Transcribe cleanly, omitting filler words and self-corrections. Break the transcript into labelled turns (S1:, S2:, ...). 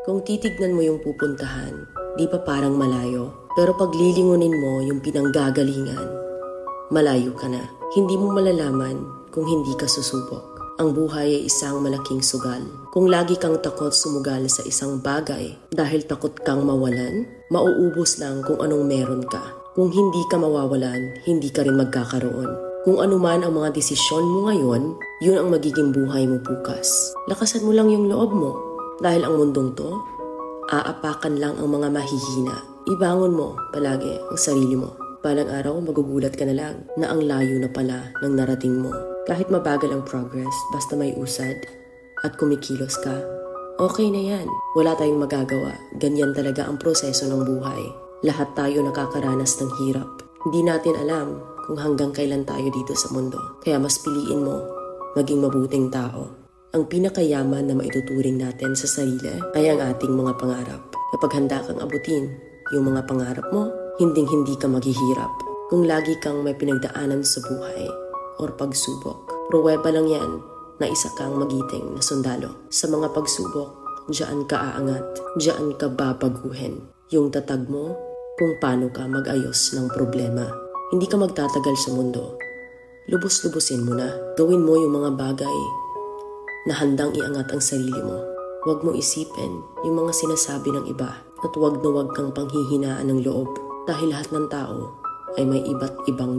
S1: Kung titignan mo yung pupuntahan, di pa parang malayo. Pero pag lilingunin mo yung pinanggagalingan, malayo ka na. Hindi mo malalaman kung hindi ka susubok. Ang buhay ay isang malaking sugal. Kung lagi kang takot sumugal sa isang bagay dahil takot kang mawalan, mauubos lang kung anong meron ka. Kung hindi ka mawawalan, hindi ka rin magkakaroon. Kung ano man ang mga desisyon mo ngayon, yun ang magiging buhay mo bukas. Lakasan mo lang yung loob mo. Dahil ang mundong to, aapakan lang ang mga mahihina. Ibangon mo palagi ang sarili mo. Balang araw, magugulat ka na lang na ang layo na pala ng narating mo. Kahit mabagal ang progress, basta may usad at kumikilos ka, okay na yan. Wala tayong magagawa. Ganyan talaga ang proseso ng buhay. Lahat tayo nakakaranas ng hirap. Hindi natin alam kung hanggang kailan tayo dito sa mundo. Kaya mas piliin mo maging mabuting tao. Ang pinakayaman na maituturing natin sa sarili ay ang ating mga pangarap. Kapag handa kang abutin yung mga pangarap mo, hinding-hindi ka maghihirap. Kung lagi kang may pinagdaanan sa buhay or pagsubok, pruweba lang yan na isa kang magiting na sundalo. Sa mga pagsubok, diyan ka aangat, diyan ka babaguhin. Yung tatag mo kung paano ka mag-ayos ng problema. Hindi ka magtatagal sa mundo. Lubos-lubusin mo na. Gawin mo yung mga bagay na handang iangat ang sarili mo. Huwag mo isipin yung mga sinasabi ng iba at huwag na huwag kang panghihinaan ng loob dahil lahat ng tao ay may iba't ibang